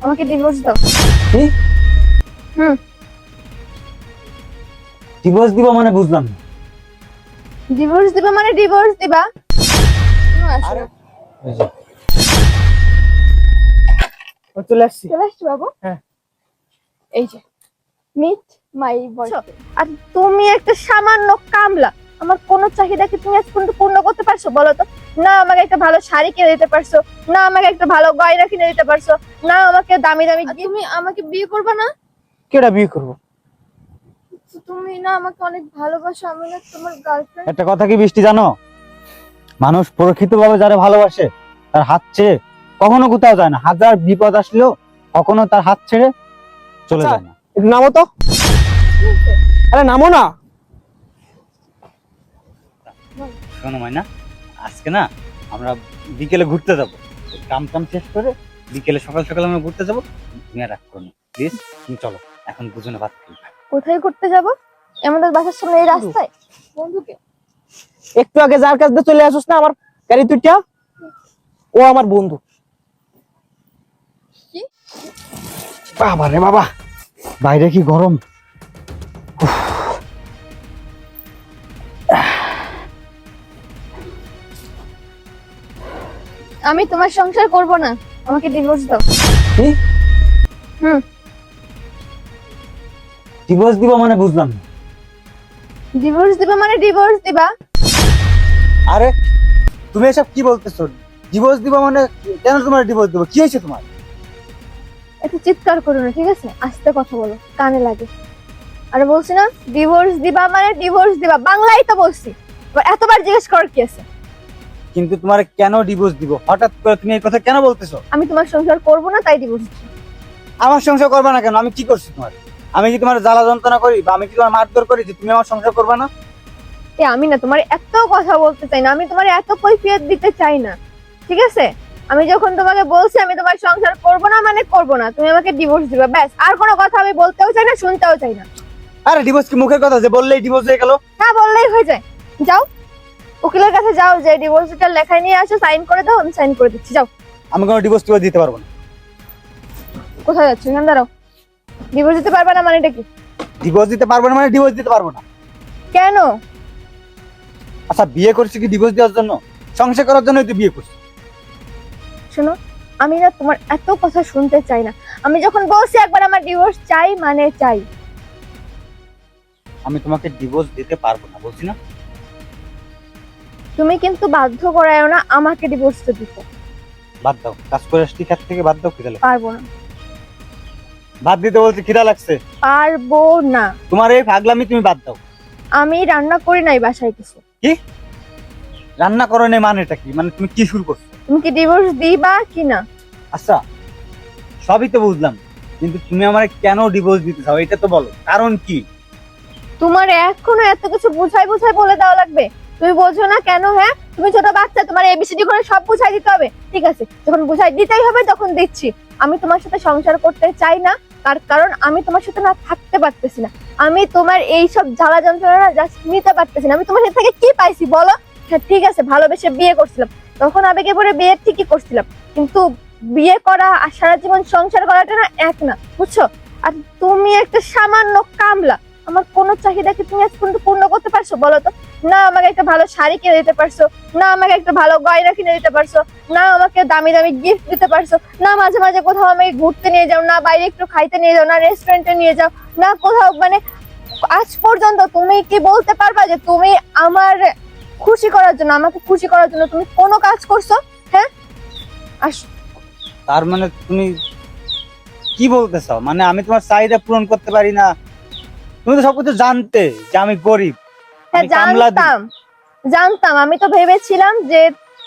আমাকে ডিভোর্স দাও। কি হুম। ডিভোর্স দিব মানে বুঝলাম না। ডিভোর্স দিবা মানে ডিভোর্স দিবা? আরে এই যে, ও চলে আসছি। চলে আসছি বাবু। হ্যাঁ। এই যে মিট মাই বয়ফ্রেন্ড। আর তুমি একটা সামান্য কামলা, আমার কোন চাহিদা কি তুমি আজ পর্যন্ত পূর্ণ করতে পারছো বলো তো? না আমাকে একটা ভালো শাড়ি কিনে দিতে পারছো, না আমাকে একটা ভালো গয়না কিনে দিতে পারছো, না আমাকে দামি দামি তুমি আমাকে বিয়ে করবে না? কেডা বিয়ে করবো? তুমি না আমাকে অনেক ভালোবাসো, আমি না তোমার গার্লফ্রেন্ড। একটা কথা কি বৃষ্টি জানো, মানুষ প্রকৃতভাবে যারা ভালোবাসে তার হাত ছেড়ে কখনো কোথাও যায় না। হাজার বিপদ আসলেও কখনো তার হাত ছেড়ে চলে আচ্ছা, যায় না। একটু নামো তো। আরে নামো না। শোনো মাইনা, আজকে না আমরা বিকেলে ঘুরতে যাবো। কাম টাম শেষ করে বিকেলে সকাল সকাল আমরা ঘুরতে যাবো। তুমি আর রাগ করো না প্লিজ, তুমি চলো এখন দুজনে ভাত খাই। কোথায় ঘুরতে যাব? আমাদের বাসার সামনে এই রাস্তায়? বন্ধুকে একটু আগে যার কাছ দিয়ে চলে আসুস না আমার গাড়ি দুইটা, ও আমার বন্ধু। কি? বাবা রে বাবা, বাইরে কি গরম। আমি তোমার সংসার করব না, আমাকে ডিভোর্স দাও। কি হুম। ডিভোর্স দিব মানে বুঝলাম না। ডিভোর্স দিবা মানে ডিভোর্স দিবা? আরে তুমি এসব কি বলতেছো? ডিভোর্স দিব মানে কেন তোমার ডিভোর্স দিব? কি হয়েছে তোমার? একটু চিৎকার করো না, ঠিক আছে? আস্তে কথা বলো, কানে লাগে। আর বলছি না ডিভোর্স দিবা মানে ডিভোর্স দিবা, বাংলায় তো বলছি। এবার এতবার জিজ্ঞেস করার কি আছে? কিন্তু তোমার কেন ডিভোর্স দিব? হঠাৎ করে তুমি এই কথা কেন বলতেছো? আমি তোমার সংসার করব না তাই ডিভোর্স দিচ্ছি। আমার সংসার করবে না কেন? আমি কি করছি তোমার? আমি কি তোমার জ্বালা যন্ত্রণা করি বা আমি কি তোমার মারধর করি যে তুমি আমার সংসার করবে না? আমি না তোমার এত কথা বলতে চাই না, আমি তোমার এত কৈফিয়ত দিতে চাই না, ঠিক আছে? আমি যখন তোমাকে বলছি আমি তোমার সংসার করব না মানে করব না, তুমি আমাকে ডিভোর্স দিবা, ব্যাস। আর কোনো কথা আমি বলতেও চাই না, শুনতেও চাই না। আরে ডিভোর্স কি মুখের কথা যে বললেই ডিভোর্স হয়ে গেল? হ্যাঁ বললেই হয়ে যায়। যাও উকিলের কাছে যাও, যে ডিভোর্সটা লেখায় নিয়ে আসো, সাইন করে দাও, আমি সাইন করে দিচ্ছি। যাও। আমি কোনো ডিভোর্স দিতে পারবো না। কোথায় যাচ্ছ? এখানে দাঁড়াও। ডিভোর্স দিতে পারবে না মানেটা কি? ডিভোর্স দিতে পারবো না মানে ডিভোর্স দিতে পারবো না। কেন? আচ্ছা বিয়ে করছি কি ডিভোর্স দেওয়ার জন্য? সংসার করার জন্যই তো বিয়ে করছি। শোনো, আমি না তোমার এত কথা শুনতে চাই না। আমি যখন বলছি একবার আমার ডিভোর্স চাই মানে চাই। আমি তোমাকে ডিভোর্স দিতে পারবো না বলছি না? তুমি কিন্তু বাধ্য করায়ও না আমাকে ডিভোর্সটা দিতে। বাদ দাও, কাজ করে আসছি ক্ষেত থেকে, বাদ দাও। খিদা লাগছে। পারবো না। বাদ দিতে বলছি, খিদা লাগছে। পারবো না। তোমার এই পাগলামি তুমি বাদ দাও। আমি রান্না করি নাই বাসায় কিছু। কি রান্না করো নেই মানেটা কি? মানে তুমি কি শুরু করছো? তুমি কি ডিভোর্স দিবা কি না? আচ্ছা সবই তো বুঝলাম, কিন্তু তুমি আমার কেন ডিভোর্স দিতে চাও এটা তো বলো, কারণ কি? তোমার এখনো এত কিছু বুঝাই বুঝাই বলে দেওয়া লাগবে? তুমি বোঝো না কেন? হ্যাঁ, তুমি ছোট বাচ্চা, তোমার এবিসিডি করে সব বুঝাই দিতে হবে? ঠিক আছে, যখন বুঝাই দিতেই হবে তখন দিচ্ছি। আমি তোমার সাথে সংসার করতে চাই না, তার কারণ আমি তোমার সাথে না থাকতে পারতেছি না। আমি তোমার এই সব জ্বালা যন্ত্রণা জাস্ট নিতে পারতেছি না। আমি তোমার সাথে থেকে কি পাইছি বলো? হ্যাঁ ঠিক আছে, ভালোবেসে বিয়ে করছিলাম, তখন আবেগে পড়ে বিয়ে ঠিকই করছিলাম, কিন্তু বিয়ে করা আর সারা জীবন সংসার করাটা না এক না, বুঝছো? আর তুমি একটা সামান্য কামলা, আমার কোনো চাহিদা কি তুমি আজ পর্যন্ত পূর্ণ করতে পারছো বলো তো? না আমাকে একটা ভালো শাড়ি কিনে দিতে পারছো, না আমাকে একটা ভালো গয়না কিনে দিতে পারছো, না আমাকে দামি দামি গিফট দিতে পারছো, না মাঝে মাঝে কোথাও আমাকে ঘুরতে নিয়ে যাও, না বাইরে একটু খাইতে নিয়ে যাও, না রেস্টুরেন্টে নিয়ে যাও, না কোথাও মানে আজ পর্যন্ত তুমি কি বলতে পারবা যে তুমি আমার খুশি করার জন্য, আমাকে খুশি করার জন্য তুমি কোনো কাজ করছো? হ্যাঁ তার মানে তুমি কি বলতে চাও? মানে আমি তোমার চাহিদা পূরণ করতে পারি না? তুমি তো সবকিছু জানতে যে আমি গরিব, হ্যাঁ আমি কামলা দিই। জানতাম, জানতাম। আমি তো ভেবেছিলাম যে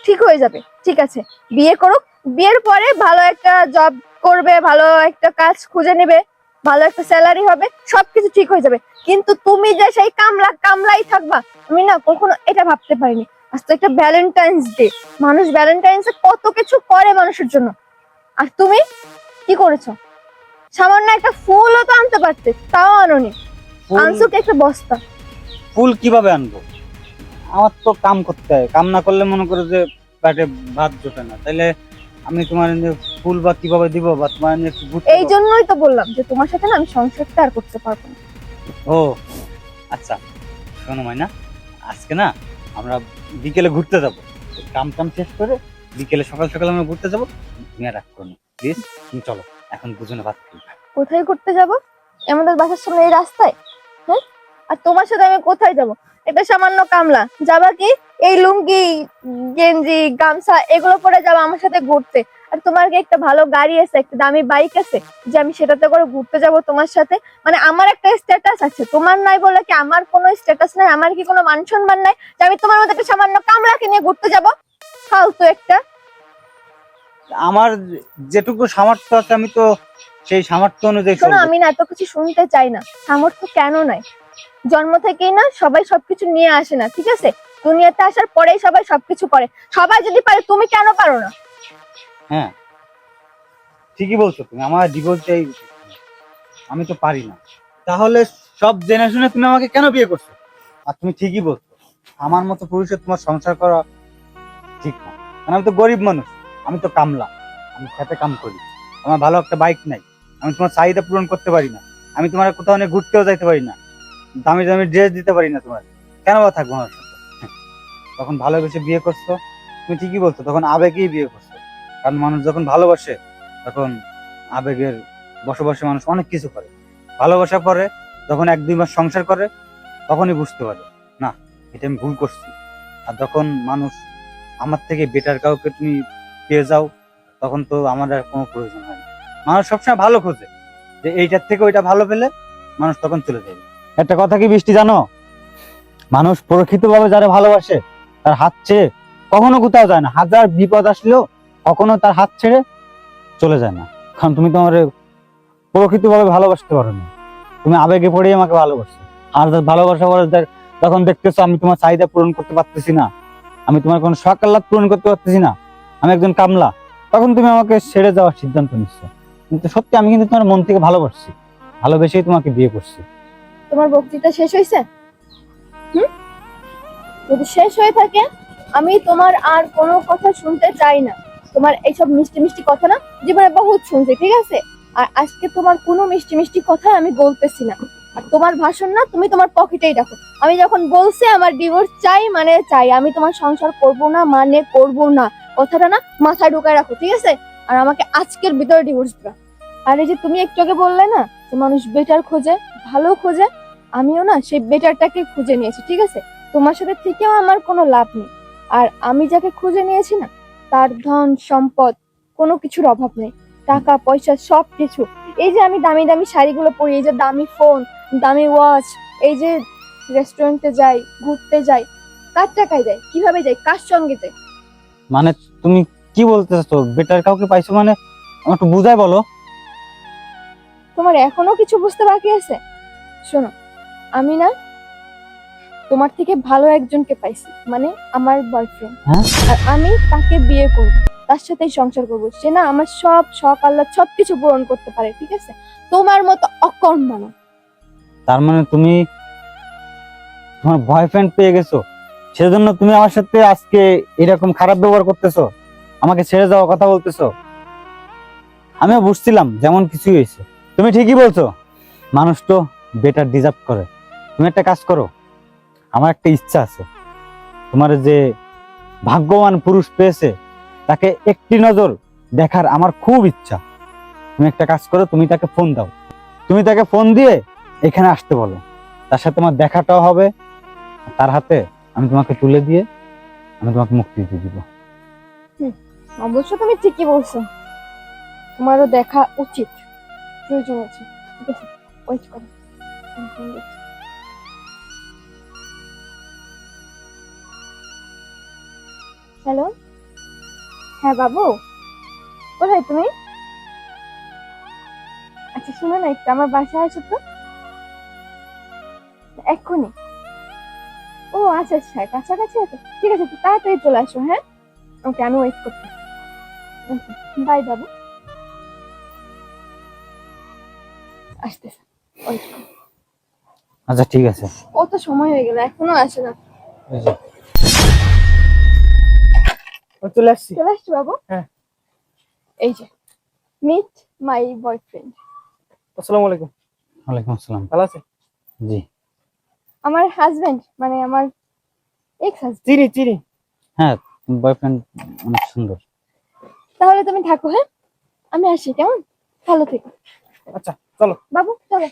ঠিক হয়ে যাবে, ঠিক আছে বিয়ে করুক, বিয়ের পরে ভালো একটা জব করবে, ভালো একটা কাজ খুঁজে নেবে, ভালো একটা স্যালারি হবে, সবকিছু ঠিক হয়ে যাবে। কিন্তু তুমি যে সেই কামলা কামলাই থাকবা, আমি না কখনো এটা ভাবতে পারিনি। আজ তো একটা ভ্যালেন্টাইন্স ডে, মানুষ ভ্যালেন্টাইন্স এ কত কিছু করে মানুষের জন্য, আর তুমি কি করেছো? সামান্য একটা ফুলও তো আনতে পারতে, তাও আনোনি। আনছো কি একটা বস্তা। ফুল কিভাবে আনবো? আমার তো কাম করতে হয়, কাম না করলে মনে করো যে পেটে ভাত জোটে না। তাইলে আমি তোমার এনে ফুল বা কিভাবে দিব বা তোমার এনে একটু ঘুরতে এই জন্যই তো বললাম যে তোমার সাথে না আমি সংসারটা আর করতে পারবো না। ও আচ্ছা, শোনো মাইনা, আজকে না আমরা বিকেলে ঘুরতে যাবো। কাম টাম শেষ করে বিকেলে সকাল সকাল আমরা ঘুরতে যাবো। তুমি আর রাগ করো না প্লিজ, তুমি চলো এখন দুজনে ভাত খাই। কোথায় ঘুরতে যাব? আমাদের বাসার সামনে এই রাস্তায়? হ্যাঁ, আর তোমার সাথে আমি কোথায় যাব? এটা সামান্য কামলা, যাবা কি এই লুঙ্গি গেঞ্জি গামছা এগুলো পরে যাবো আমার সাথে ঘুরতে? আর তোমার কি একটা ভালো গাড়ি আছে, একটা দামি বাইক আছে যে আমি সেটাতে করে ঘুরতে যাব তোমার সাথে? মানে আমার একটা স্ট্যাটাস আছে, তোমার নাই বলে কি আমার কোনো স্ট্যাটাস নাই? আমার কি কোনো মান সম্মান নাই যে আমি তোমার মতো একটা সামান্য কামলাকে নিয়ে ঘুরতে যাব? ফালতু একটা। আমার যেটুকু সামর্থ্য আছে আমি তো সেই সামর্থ্য অনুযায়ী শোনো, চলবো। আমি না এত কিছু শুনতে চাই না। সামর্থ্য কেন নাই? জন্ম থেকেই না সবাই সবকিছু নিয়ে আসে না, ঠিক আছে? দুনিয়াতে আসার পরেই সবাই সবকিছু করে। সবাই যদি পারে তুমি কেন পারো না? হ্যাঁ ঠিকই বলছো তুমি, আমার ডিভোর্স চাই, আমি তো পারি না। তাহলে সব জেনে শুনে তুমি আমাকে কেন বিয়ে করছো? আর তুমি ঠিকই বলছো, আমার মতো পুরুষের তোমার সংসার করা ঠিক না। কারণ আমি তো গরিব মানুষ, আমি তো কামলা, আমি খেতে কাম করি, আমার ভালো একটা বাইক নাই, আমি তোমার চাহিদা পূরণ করতে পারি না, আমি তোমার কোথাও অনেক ঘুরতেও যাইতে পারি না, দামি দামি ড্রেস দিতে পারি না তোমার, কেন বা থাকবো আমার সাথে? তখন ভালোবেসে বিয়ে করছো, তুমি ঠিকই বলছো, তখন আবেগেই বিয়ে করছো। কারণ মানুষ যখন ভালোবাসে তখন আবেগের বসবাসে মানুষ অনেক কিছু করে। ভালোবাসা পরে যখন 1-2 মাস সংসার করে তখনই বুঝতে পারে না এটা আমি ভুল করছি। আর যখন মানুষ আমার থেকে বেটার কাউকে তুমি পেয়ে যাও তখন তো আমার আর কোনো প্রয়োজন হয় না। মানুষ সবসময় ভালো খোঁজে, যে এইটার থেকে ওইটা ভালো পেলে মানুষ তখন চলে যাবে। একটা কথা কি বৃষ্টি জানো, মানুষ প্রকৃতভাবে যারা ভালোবাসে তার হাত ছেড়ে কখনো কোথাও যায় না, হাজার বিপদ আসলেও কখনো তার হাত ছেড়ে চলে যায় না। কারণ তুমি তো আমার প্রকৃতভাবে ভালোবাসতে পারো না, তুমি আবেগে পড়েই আমাকে ভালোবাসো। আর ভালোবাসা পরে তখন দেখতেছো আমি তোমার চাহিদা পূরণ করতে পারতেছি না, আমি তোমার কোনো শখ আহ্লাদ পূরণ করতে পারতেছি না, আমি একজন কামলা, তখন তুমি আমাকে ছেড়ে যাওয়ার সিদ্ধান্ত নিচ্ছ। কিন্তু সত্যি আমি কিন্তু তোমার মন থেকে ভালোবাসছি, ভালোবেসেই তোমাকে বিয়ে করছি। তোমার বক্তৃতা শেষ হয়েছে? হুম, যদি শেষ হয়ে থাকে আমি তোমার আর কোনো কথা শুনতে চাই না। তোমার এইসব মিষ্টি মিষ্টি কথা না জীবনে বহুত শুনছি, ঠিক আছে? আর আজকে তোমার কোনো মিষ্টি মিষ্টি কথা আমি বলতেছি না। আর তোমার ভাষণ না তুমি তোমার পকেটেই রাখো। আমি যখন বলছি আমার ডিভোর্স চাই মানে চাই, আমি তোমার সংসার করব না মানে করব না, কথাটা না মাথায় ঢুকায় রাখো, ঠিক আছে? আর আমাকে আজকের ভিতরে ডিভোর্স দিবা। আর এই যে তুমি একটু আগে বললে না যে মানুষ বেটার খোঁজে, ভালো খোঁজে, আমিও না সেই বেটারটাকে খুঁজে নিয়েছি, ঠিক আছে? তোমার সাথে থেকেও আমার কোনো লাভ নেই। আর আমি যাকে খুঁজে নিয়েছি না তার ধন সম্পদ কোনো কিছুর অভাব নেই, টাকা পয়সা সব কিছু। এই যে আমি দামি দামি শাড়িগুলো পরি, এই যে দামি ফোন, দামি ওয়াচ, এই যে রেস্টুরেন্টে যাই, ঘুরতে যাই, কার টাকায় যাই, কিভাবে যাই, কার সঙ্গে যাই? মানে তুমি কি বলতে চাচ্ছো, বেটার কাউকে পাইছো মানে? আমার একটু বুঝাই বলো। তোমার এখনো কিছু বুঝতে বাকি আছে? শোনো, আমি না তোমার থেকে ভালো একজনকে পাইছি, মানে আমার বয়ফ্রেন্ড। হ্যাঁ? আর আমি তাকে বিয়ে করব, তার সাথেই সংসার করব। সে না আমার সব শখ আহ্লাদ সবকিছু পূরণ করতে পারে, ঠিক আছে? তোমার মতো অকর্মা না। তার মানে তুমি তোমার বয়ফ্রেন্ড পেয়ে গেছো, সেজন্য তুমি আমার সাথে আজকে এরকম খারাপ ব্যবহার করতেছো, আমাকে ছেড়ে যাওয়ার কথা বলতেছো? আমিও বুঝছিলাম যেমন কিছুই হয়েছে। তুমি ঠিকই বলছো, মানুষ তো বেটার ডিজার্ভ করে। তুমি একটা কাজ করো, আমার একটা ইচ্ছা আছে, তোমার যে ভাগ্যবান পুরুষ পেয়েছে তাকে একটি নজর দেখার আমার খুব ইচ্ছা। তুমি একটা কাজ করো, তুমি তাকে ফোন দাও, তুমি তাকে ফোন দিয়ে এখানে আসতে বলো, তার সাথে আমার দেখাটাও হবে, তার হাতে আমি তোমাকে তুলে দিয়ে আমি তোমাকে মুক্তি দিয়ে দিব। অবশ্য তুমি ঠিকই বলছো, তোমারও দেখা উচিত, প্রয়োজন আছে। ঠিক আছে, ওয়েট করো, আমি ফোন দিচ্ছি। হ্যালো, হ্যাঁ বাবু, কোথায় তুমি? আচ্ছা শোনো না, একটু আমার বাসায় আসো তো এক্ষুনি। ও আচ্ছা আচ্ছা, কাছাকাছি আছে, ঠিক আছে, তো তাড়াতাড়ি চলে আসো। হ্যাঁ, ওকে, আমি ওয়েট করছি। বাই বাবু, আসতেছে, ওয়েট করো। আচ্ছা ঠিক আছে। কত সময় হয়ে গেল এখনো আসে না। চলে আসছি। চলে আসছি বাবু। হ্যাঁ। এই যে মিট মাই বয়ফ্রেন্ড। আসসালামু আলাইকুম। ওয়ালাইকুম আসসালাম। ভালো আছেন? জি। আমার হাজবেন্ড মানে আমার এক্স হাজবেন্ড। চিনি চিনি। হ্যাঁ, বয়ফ্রেন্ড অনেক সুন্দর। তাহলে তুমি থাকো, হ্যাঁ আমি আসি, কেমন? ভালো থেকো আচ্ছা চলো। বাবু, চলো।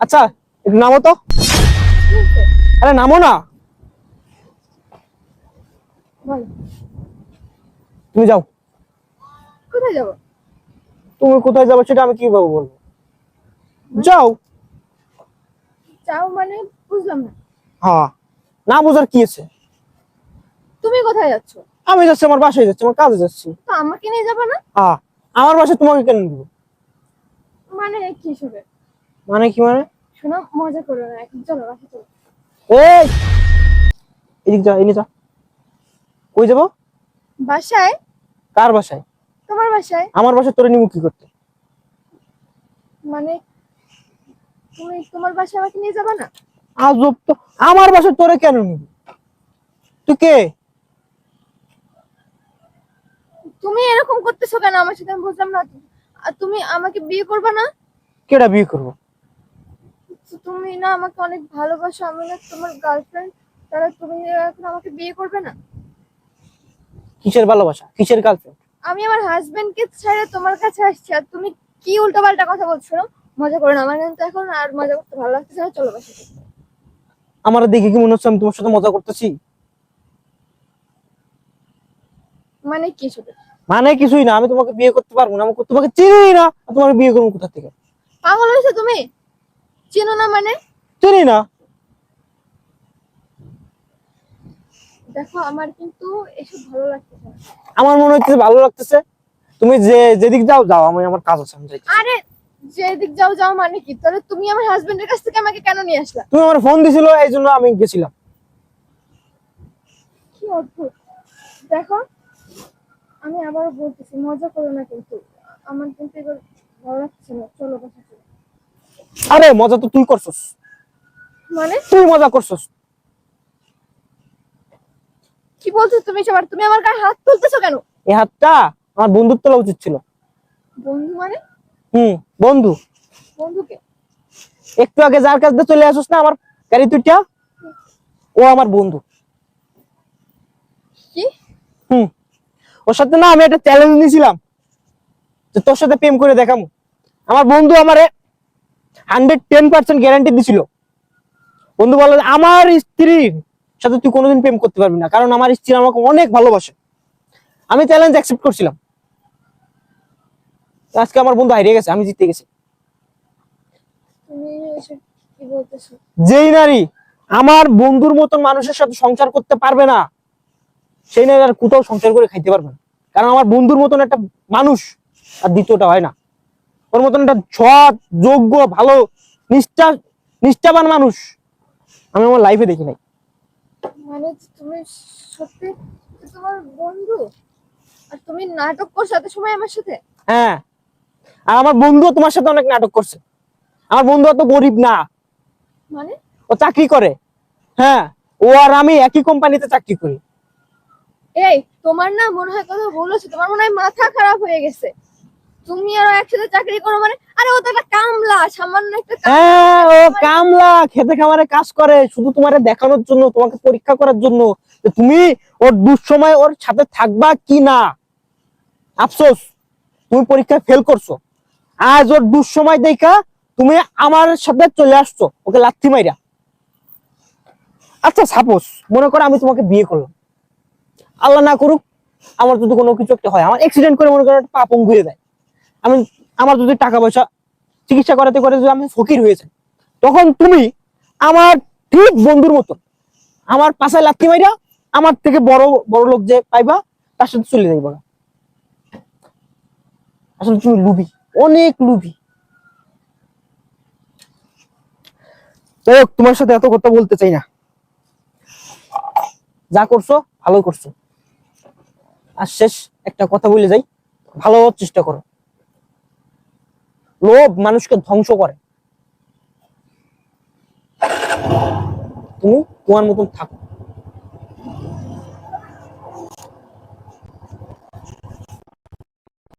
আচ্ছা একটু নামো তো। আরে নামো না। বলো, তুমি যাও। কোথায় যাবো? তুমি কোথায় যাবে সেটা আমি কিভাবে বলবো? যাও। যাও মানে বুঝলাম না। হ্যাঁ, না বোঝার কি আছে? তুমি কোথায় যাচ্ছ? আমি যাচ্ছি, আমার বাসায় যাচ্ছি, আমার কাজে যাচ্ছি। তো আমাকে নিয়ে যাবে না? হ্যাঁ, আমার বাসায় তোমাকে কেন নিবো? মানে কি হিসেবে? মানে কি মানে? শোনো, মজা করো না এখন, চলো বাসা চলো। এই এদিক যা, এনে যা। কই যাবো? বাসায়। কার বাসায়? তোমার বাসায়। আমার বাসায় তোরে নিবো কি করতে? মানে তুমি তোমার বাসায় আমাকে নিয়ে যাবে না? আজব তো, আমার বাসায় তোরে কেন নিবো? তুই কে? তুমি এরকম করতেছো কেন আমার সাথে, আমি বুঝলাম না। আর তুমি আমাকে বিয়ে করবে না? কেডা বিয়ে করবো? তো তুমি না আমাকে অনেক ভালোবাসো, আমি না তোমার গার্লফ্রেন্ড, তাহলে তুমি এখন আমাকে বিয়ে করবে না? কিসের ভালোবাসা, কিসের গার্লফ্রেন্ড? আমি আমার হাজবেন্ডকে ছেড়ে তোমার কাছে আসছি, আর তুমি কি উল্টোপাল্টা কথা বলছো না? মজা করো না, আমার কিন্তু এখন আর মজা করতে ভালো লাগতেছে না, চলো বাসা থেকে। আমার দেখে কি মনে হচ্ছে আমি তোমার সাথে মজা করতেছি? মানে কি শুধু? মানে কিছুই না, আমি তোমাকে বিয়ে করতে পারবো না, আমি তোমাকে চিনি না, আর তোমাকে বিয়ে করবো কোথা থেকে? পাগল হয়েছে তুমি? চেনো না মানে? চিনি না। দেখো আমার কিন্তু এসব ভালো লাগতেছে না। আমার মনে হচ্ছে ভালো লাগতেছে। তুমি যেদিক যাও যাও, আমি আমার কাজ আছে, আমি যাইতেছি। আরে যেদিক যাও যাও মানে কি? তাহলে তুমি আমার হাজবেন্ডের কাছ থেকে আমাকে কেন নিয়ে আসলা? তুমি আমার ফোন দিছিল, এই জন্য আমি গেছিলাম। কি অদ্ভুত। দেখো আমি আবার বলতেছি, মজা করো না কিন্তু, আমার কিন্তু এবার ভালো লাগছে না, চলো বাসা চলো। আরে মজা তো তুই করছস, মানে তুই মজা করছস। কি বলছো তুমি সবার? তুমি আমার গায়ে হাত তুলতেছো কেন? এই হাতটা আমার বন্ধুর তোলা উচিত ছিল। বন্ধু মানে? বন্ধু। বন্ধুকে? একটু আগে যার কাছ দিয়ে চলে আসছ না আমার গাড়ি দুইটা, ও আমার বন্ধু। কি? ওর সাথে না আমি একটা চ্যালেঞ্জ নিয়েছিলাম যে তোর সাথে প্রেম করে দেখাবো। আমার বন্ধু আমারে 110% গ্যারান্টি দিছিল। বন্ধু বলল আমার স্ত্রীর সাথে তুই কোনোদিন প্রেম করতে পারবি না, কারণ আমার স্ত্রী আমাকে অনেক ভালোবাসে। আমি চ্যালেঞ্জ অ্যাকসেপ্ট করছিলাম। আজকে আমার বন্ধু হারিয়ে গেছে, আমি জিতে গেছি। তুমি এসব কি বলতেছো? যেই নারী আমার বন্ধুর মতন মানুষের সাথে সংসার করতে পারবে না, সেই নারী আর কোথাও সংসার করে খাইতে পারবে না। কারণ আমার বন্ধুর মতন একটা মানুষ আর দ্বিতীয়টা হয় না। ওর মতন একটা সৎ, যোগ্য, ভালো, নিষ্ঠাবান মানুষ আমি আমার লাইফে দেখি নাই। মানে তুমি সত্যি তোমার বন্ধু, আর তুমি নাটক করছো এত সময় আমার সাথে? হ্যাঁ, আর আমার বন্ধু তোমার সাথে অনেক নাটক করছে। আমার বন্ধু অত গরিব না, মানে ও চাকরি করে। হ্যাঁ, ও আর আমি একই কোম্পানিতে চাকরি করি। এই তোমার না মনে হয় কথা বলেছো, তোমার মনে হয় মাথা খারাপ হয়ে গেছে। তুমি আর ও একসাথে চাকরি করো মানে? আরে ও তো একটা কামলা, সামান্য একটা হ্যাঁ, ও কামলা, খেতে খামারে কাজ করে শুধু তোমারে দেখানোর জন্য, তোমাকে পরীক্ষা করার জন্য যে তুমি ওর দুঃসময় ওর সাথে থাকবা কি না। আফসোস, তুমি পরীক্ষায় ফেল করছো। আজ ওর দুঃসময় দেখা তুমি আমার সাথে চলে আসছো ওকে লাথি মাইরা। আচ্ছা সাপোজ মনে করো আমি তোমাকে বিয়ে করলাম, আল্লাহ না করুক আমার যদি কোনো কিছু একটা হয়, আমার অ্যাক্সিডেন্ট করে মনে করো একটা পা পঙ্গু হয়ে যায়, আমি আমার যদি টাকা পয়সা চিকিৎসা করাতে করে যদি আমি ফকির হয়ে যাই, তখন তুমি আমার ঠিক বন্ধুর মতো আমার পাশায় লাথি মাইরা আমার থেকে বড় বড় লোক যে পাইবা তার সাথে চলে যাইবা। আসলে তুমি লুবি, অনেক লুবি। যাই হোক, তোমার সাথে এত কথা বলতে চাই না। যা করছো ভালো করছো। আর শেষ একটা কথা বলে যাই, ভালো হওয়ার চেষ্টা করো। লোভ মানুষকে ধ্বংস করে। তুমি তোমার মতন থাকো।